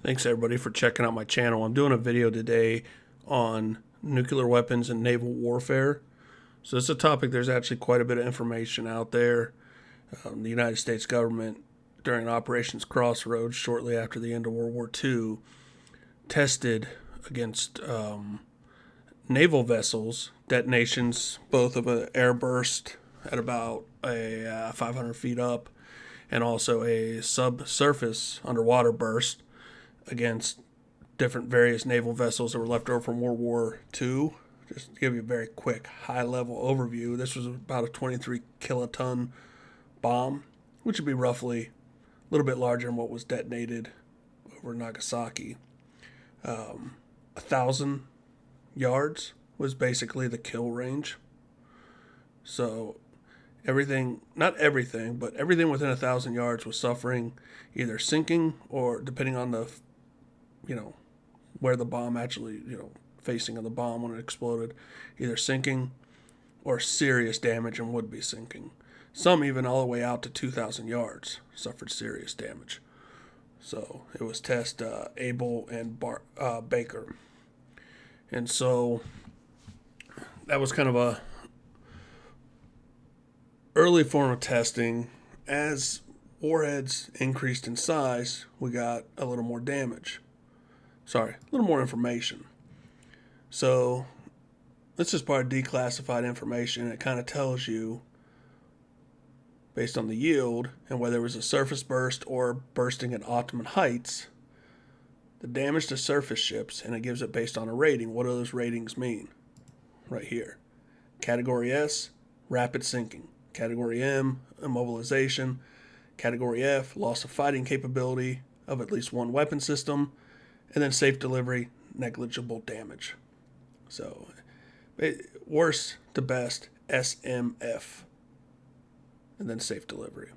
Thanks everybody for checking out my channel. I'm doing a video today on nuclear weapons and naval warfare. So it's a topic there's actually quite a bit of information out there. The United States government, during Operations Crossroads, shortly after the end of World War II, tested against naval vessels, detonations, both of an airburst at about 500 feet up and also a subsurface underwater burst against different various naval vessels that were left over from World War II. Just to give you a very quick high-level overview, this was about a 23 kiloton bomb, which would be roughly a little bit larger than what was detonated over Nagasaki. 1,000 yards was basically the kill range. So everything, not everything, but everything within 1,000 yards was suffering either sinking or, depending on the, where the bomb actually, facing of the bomb when it exploded, either sinking or serious damage and would be sinking. Some even all the way out to 2,000 yards suffered serious damage. So it was test Able and Baker. And so that was kind of a early form of testing. As warheads increased in size, we got a little more damage. A little more information. So this is part of declassified information. It kind of tells you, based on the yield and whether it was a surface burst or bursting at optimum heights, the damage to surface ships, and it gives it based on a rating. What do those ratings mean? Right here. Category S, rapid sinking. Category M, immobilization. Category F, loss of fighting capability of at least one weapon system. And then safe delivery, negligible damage. So, worst to best, SMF. And then safe delivery.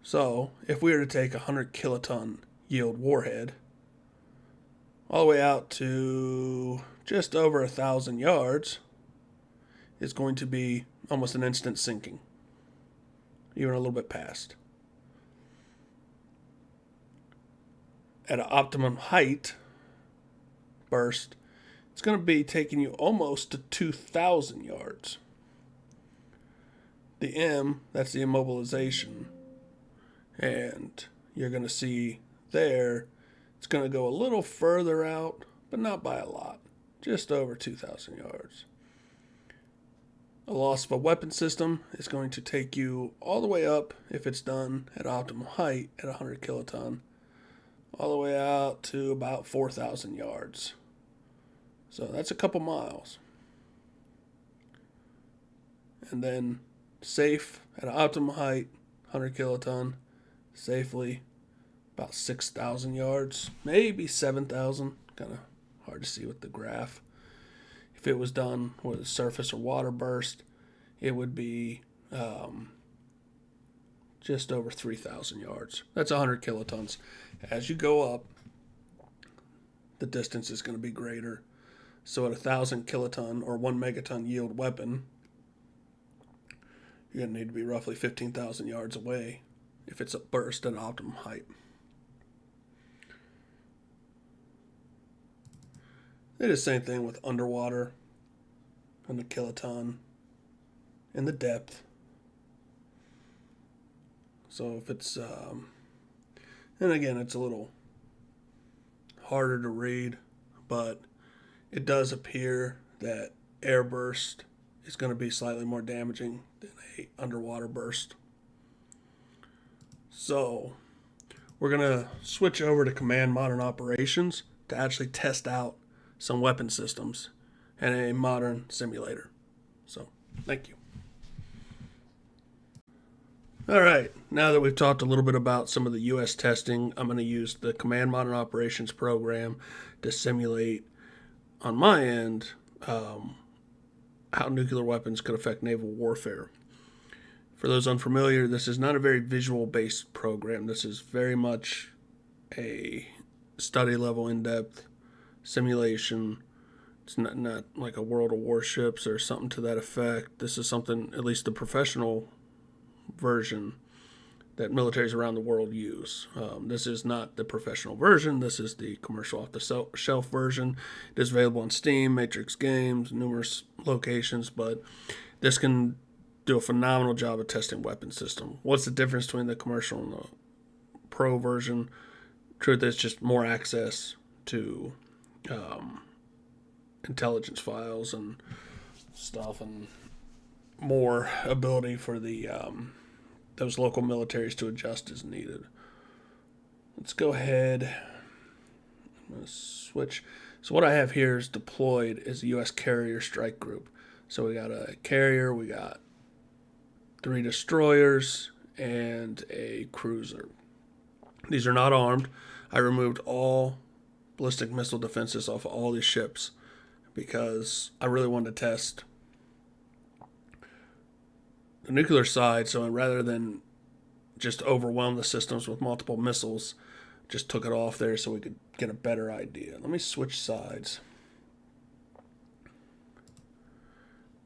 So, if we were to take a 100 kiloton yield warhead all the way out to just over 1,000 yards, it's going to be almost an instant sinking, even a little bit past. At an optimum height burst, it's going to be taking you almost to 2,000 yards. The M, that's the immobilization. And you're going to see there, it's going to go a little further out, but not by a lot. Just over 2,000 yards. A loss of a weapon system is going to take you all the way up, if it's done at optimal height at 100 kiloton, all the way out to about 4,000 yards. So that's a couple miles. And then safe at an optimal height, 100 kiloton, safely about 6,000 yards, maybe 7,000. Kind of hard to see with the graph. If it was done with a surface or water burst, it would be just over 3,000 yards. That's 100 kilotons. As you go up, the distance is going to be greater. So at 1,000 kiloton or 1 megaton yield weapon, you're going to need to be roughly 15,000 yards away if it's a burst at optimum height. They do the same thing with underwater and the kiloton and the depth. So if it's, and again, it's a little harder to read, but it does appear that air burst is going to be slightly more damaging than a underwater burst. So we're going to switch over to command modern operations to actually test out some weapon systems and a modern simulator. So thank you. All right, now that we've talked a little bit about some of the U.S. testing, I'm going to use the Command Modern Operations program to simulate, on my end, how nuclear weapons could affect naval warfare. For those unfamiliar, this is not a very visual-based program. This is very much a study-level, in-depth simulation. It's not like a World of Warships or something to that effect. This is something, at least the professional version, that militaries around the world use. This is not the professional version. This is the commercial off-the-shelf version. It is available on Steam, Matrix Games, numerous locations, but this can do a phenomenal job of testing weapon system. What's the difference between the commercial and the pro version? Truth is just more access to intelligence files and stuff, and more ability for the those local militaries to adjust as needed. Let's go ahead. I'm going to switch. So what I have here is deployed is the U.S. Carrier Strike Group. So we got a carrier, we got 3 destroyers, and a cruiser. These are not armed. I removed all ballistic missile defenses off of all these ships because I really wanted to test the nuclear side. So rather than just overwhelm the systems with multiple missiles, just took it off there so we could get a better idea. Let me switch sides.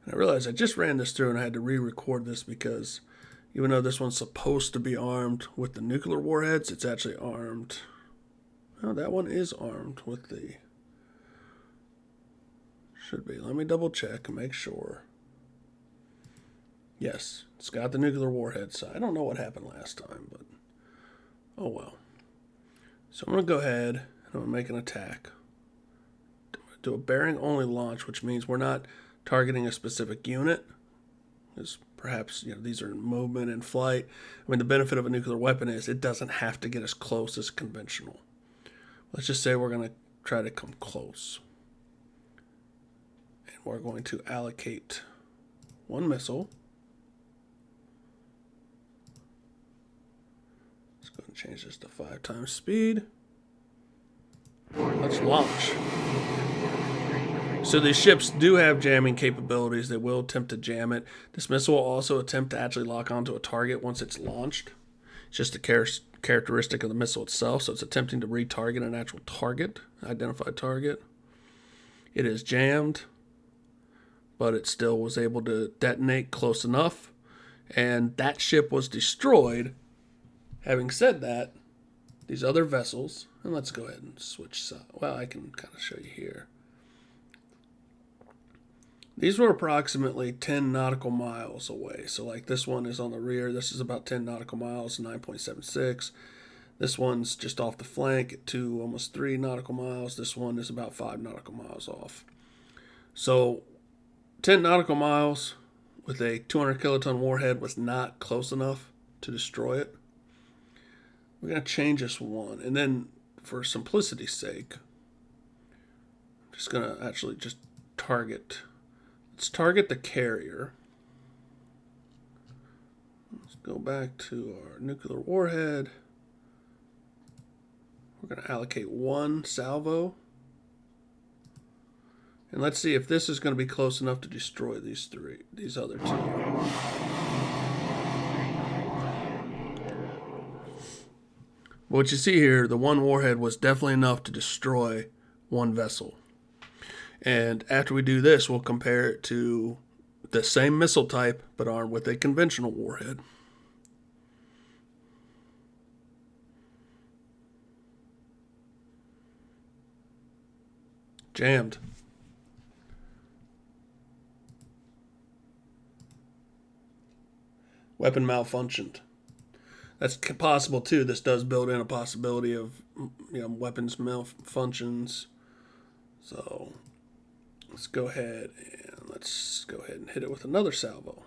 And I realized I just ran this through and I had to re-record this because even though this one's supposed to be armed with the nuclear warheads, it's actually armed. Oh, that one is armed with the... Should be. Let me double check and make sure. Yes, it's got the nuclear warhead side. I don't know what happened last time, but oh well. So I'm going to go ahead and I'm going to make an attack. Do a bearing-only launch, which means we're not targeting a specific unit. Because perhaps these are in movement and flight. I mean, the benefit of a nuclear weapon is it doesn't have to get as close as conventional. Let's just say we're going to try to come close. And we're going to allocate 1 missile. Let's go and change this to 5 times speed. Let's launch. So these ships do have jamming capabilities. They will attempt to jam it. This missile will also attempt to actually lock onto a target once it's launched. It's just a characteristic of the missile itself. So it's attempting to retarget an actual target, identified target. It is jammed, but it still was able to detonate close enough. And that ship was destroyed. Having said that, these other vessels, and let's go ahead and switch sides. Well, I can kind of show you here. These were approximately 10 nautical miles away. So like this one is on the rear. This is about 10 nautical miles, 9.76. This one's just off the flank at almost 3 nautical miles. This one is about 5 nautical miles off. So 10 nautical miles with a 200 kiloton warhead was not close enough to destroy it. We're going to change this one. And then for simplicity's sake, I'm just going to actually just target... Let's target the carrier. Let's go back to our nuclear warhead. We're going to allocate 1 salvo. And let's see if this is going to be close enough to destroy these other 2. What you see here, the 1 warhead was definitely enough to destroy 1 vessel. And after we do this, we'll compare it to the same missile type, but armed with a conventional warhead. Jammed. Weapon malfunctioned. That's possible too. This does build in a possibility of weapons malfunctions. So let's go ahead and hit it with another salvo.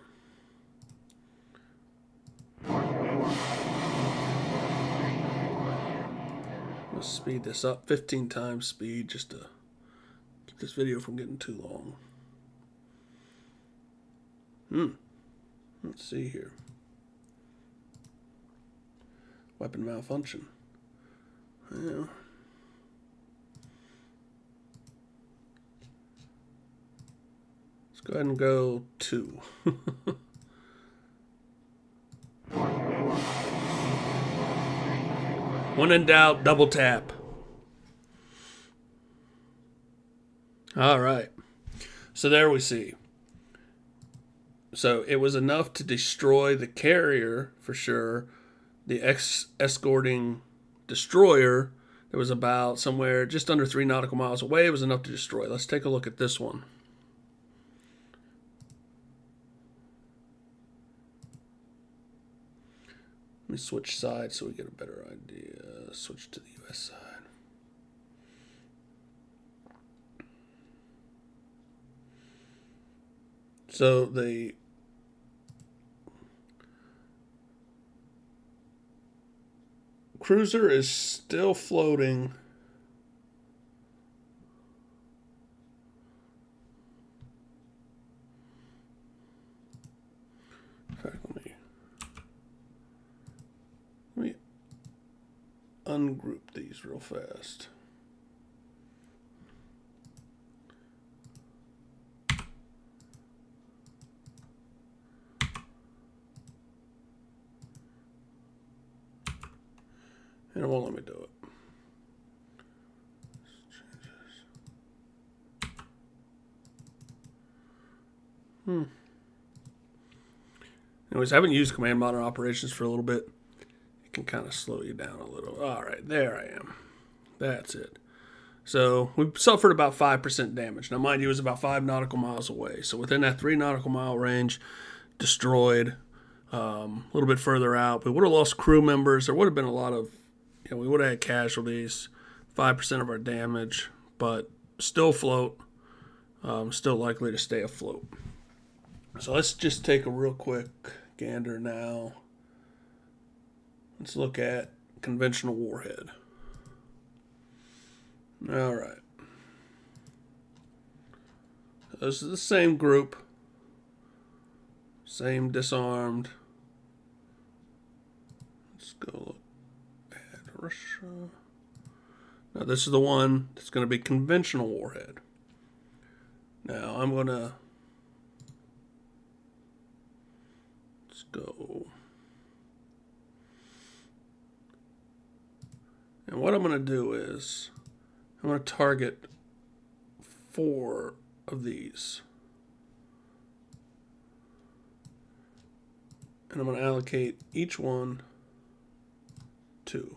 Let's speed this up 15 times speed just to keep this video from getting too long. Let's see here. Weapon malfunction. Yeah. Let's go ahead and go 2. When in doubt, double tap. All right. So there we see. So it was enough to destroy the carrier for sure, the escorting destroyer that was about somewhere just under 3 nautical miles away. It was enough to destroy. Let's take a look at this one. Let me switch sides so we get a better idea. Switch to the U.S. side. So the cruiser is still floating. In fact, let me ungroup these real fast. And it won't let me do it. Anyways, I haven't used command modern operations for a little bit. It can kind of slow you down a little. All right, there I am. That's it. So we suffered about 5% damage. Now, mind you, it was about 5 nautical miles away. So within that 3 nautical mile range, destroyed. A little bit further out, we would have lost crew members. There would have been a lot of, we would have had casualties, 5% of our damage, but still float, still likely to stay afloat. So let's just take a real quick gander now. Let's look at conventional warhead. All right. This is the same group, same disarmed. Let's go look at Russia. Now this is the one that's going to be conventional warhead. Now I'm going to go. And what I'm going to do is I'm going to target 4 of these. And I'm going to allocate each one 2.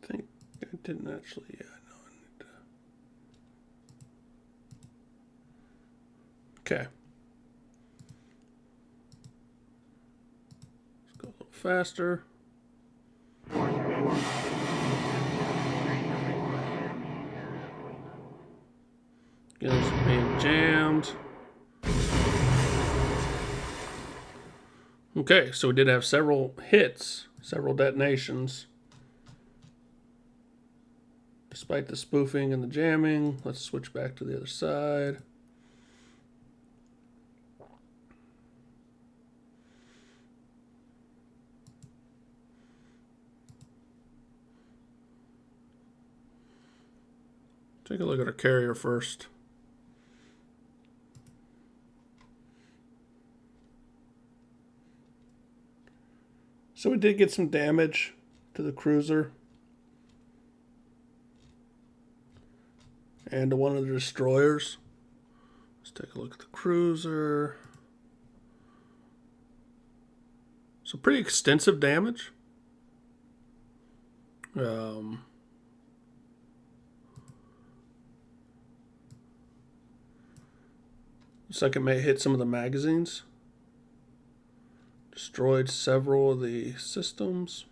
I think I didn't actually, no, I need to. Okay. Let's go a little faster. Guns being jammed. Okay, so we did have several hits, several detonations. Despite the spoofing and the jamming, let's switch back to the other side. Take a look at our carrier first. So we did get some damage to the cruiser and to one of the destroyers. Let's take a look at the cruiser. So pretty extensive damage. Looks like it may hit some of the magazines. Destroyed several of the systems.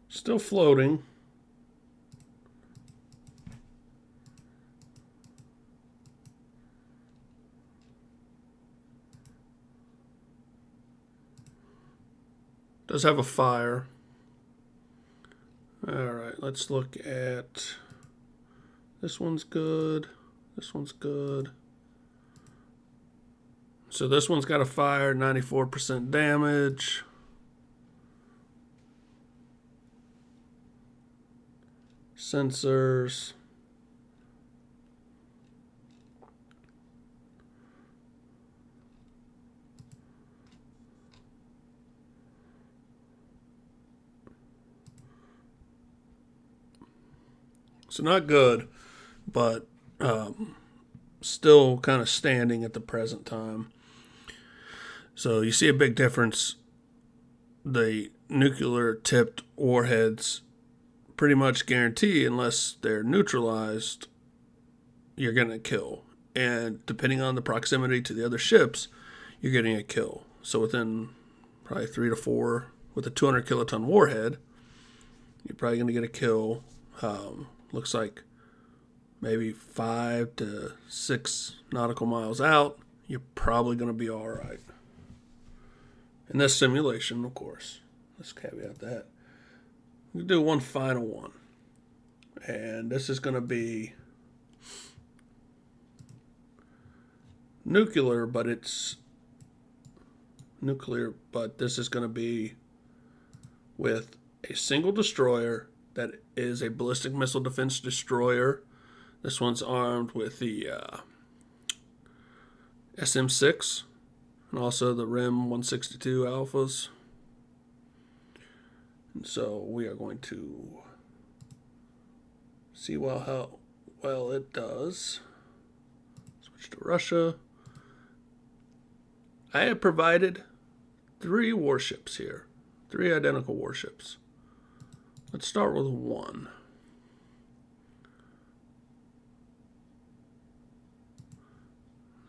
Still floating. Does have a fire. All right, let's look at this one's good. This one's good. So this one's got a fire, 94% damage. Sensors. So not good, but still kind of standing at the present time. So you see a big difference. The nuclear tipped warheads pretty much guarantee, unless they're neutralized, you're getting a kill. And depending on the proximity to the other ships, you're getting a kill. So within probably 3 to 4, with a 200 kiloton warhead, you're probably going to get a kill. Looks like maybe 5 to 6 nautical miles out, you're probably going to be all right. In this simulation, of course. Let's caveat that. We'll do one final one. And this is going to be nuclear, but this is going to be with a single destroyer that is a ballistic missile defense destroyer. This one's armed with the SM-6 and also the RIM 162 alphas. And so we are going to see how well it does. Switch to Russia. I have provided 3 warships here, 3 identical warships. Let's start with 1.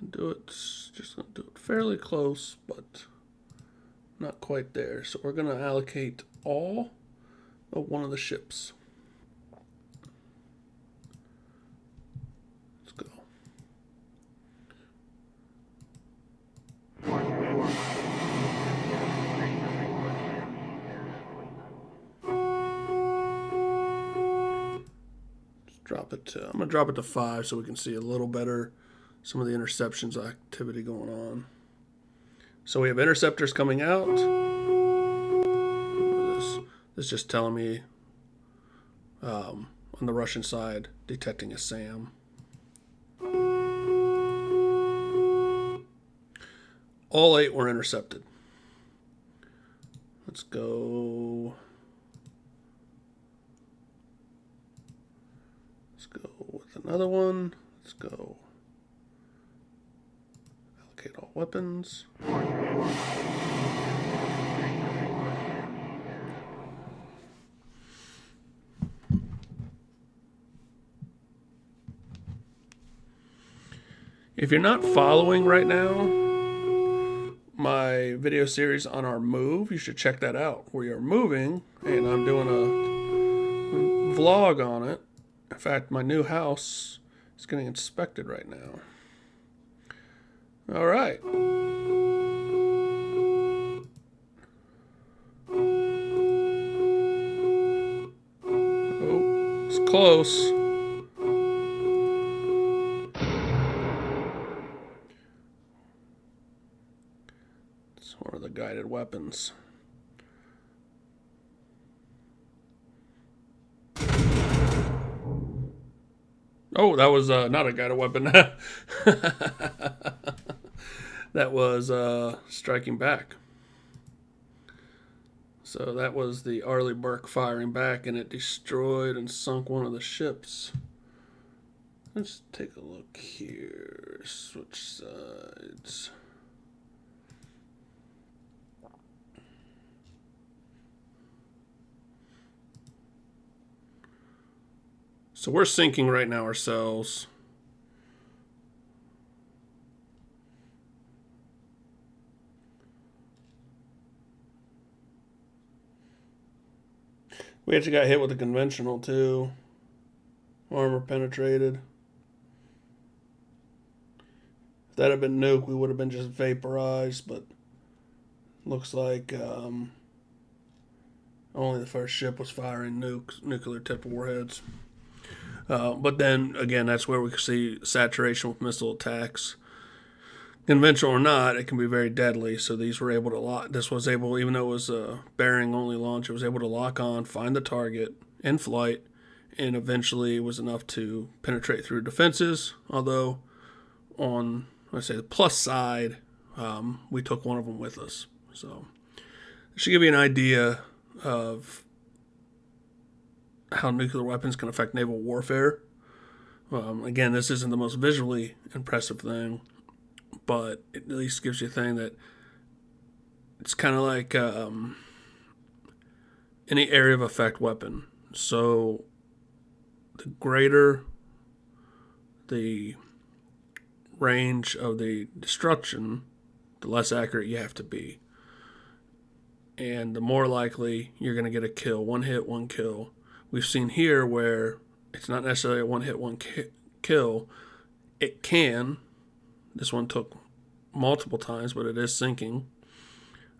Just gonna do it fairly close, but not quite there. So we're gonna allocate all of one of the ships. Let's go. Drop it to, I'm going to drop it to 5 so we can see a little better some of the interceptions activity going on. So we have interceptors coming out. This is just telling me on the Russian side detecting a SAM. All 8 were intercepted. Let's go. With another one. Let's go. Allocate all weapons. If you're not following right now my video series on our move, you should check that out. We are moving, and I'm doing a vlog on it. In fact, my new house is getting inspected right now. All right. Oh, it's close. It's one of the guided weapons. Oh, that was not a guided weapon. That was striking back. So that was the Arleigh Burke firing back, and it destroyed and sunk one of the ships. Let's take a look here. Switch sides. So we're sinking right now ourselves. We actually got hit with a conventional too. Armor penetrated. If that had been nuke, we would have been just vaporized, but looks like only the first ship was firing nuclear tipped warheads. But then again, that's where we can see saturation with missile attacks. Conventional or not, it can be very deadly. So these were able to lock. This was able, even though it was a bearing only launch, it was able to lock on, find the target in flight, and eventually was enough to penetrate through defenses. Although, on let's say the plus side, we took one of them with us. So it should give you an idea of how nuclear weapons can affect naval warfare. Again, this isn't the most visually impressive thing, but it at least gives you a thing that it's kind of like any area of effect weapon. So the greater the range of the destruction, the less accurate you have to be. And the more likely you're going to get a kill. One hit, one kill. We've seen here where it's not necessarily a one hit, one kill. It can. This one took multiple times, but it is sinking.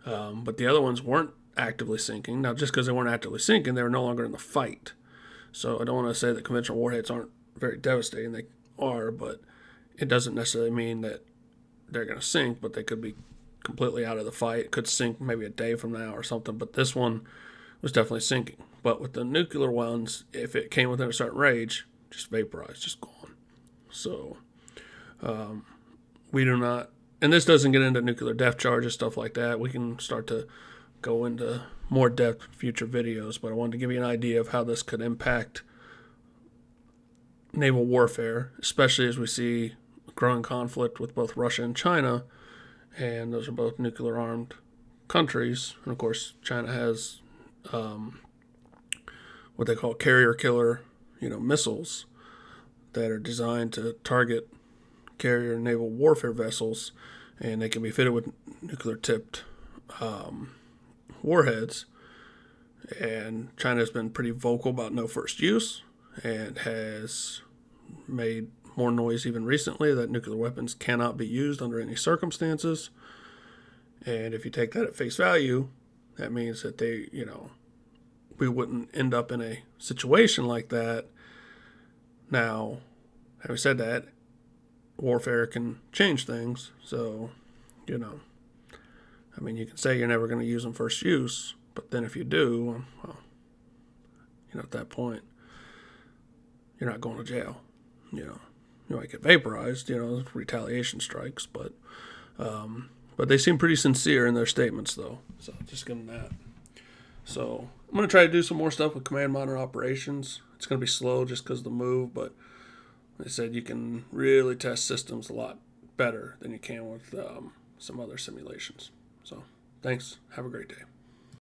But the other ones weren't actively sinking. Now, just because they weren't actively sinking, they were no longer in the fight. So I don't want to say that conventional warheads aren't very devastating. They are, but it doesn't necessarily mean that they're going to sink, but they could be completely out of the fight. It could sink maybe a day from now or something, but this one was definitely sinking. But with the nuclear ones, if it came within a certain range, just vaporized, just gone. So we do not, and this doesn't get into nuclear depth charges, stuff like that. We can start to go into more depth in future videos, but I wanted to give you an idea of how this could impact naval warfare, especially as we see growing conflict with both Russia and China, and those are both nuclear armed countries. And of course, China has what they call carrier killer, missiles that are designed to target carrier naval warfare vessels, and they can be fitted with nuclear tipped warheads. And China has been pretty vocal about no first use and has made more noise even recently that nuclear weapons cannot be used under any circumstances. And if you take that at face value, that means that we wouldn't end up in a situation like that. Now, having said that, warfare can change things. So, you can say you're never going to use them first use, but then if you do, well, at that point, you're not going to jail. You might get vaporized, retaliation strikes, but they seem pretty sincere in their statements, though. So just give them that. So I'm going to try to do some more stuff with command module operations. It's going to be slow just because of the move, but they said you can really test systems a lot better than you can with some other simulations. So thanks. Have a great day.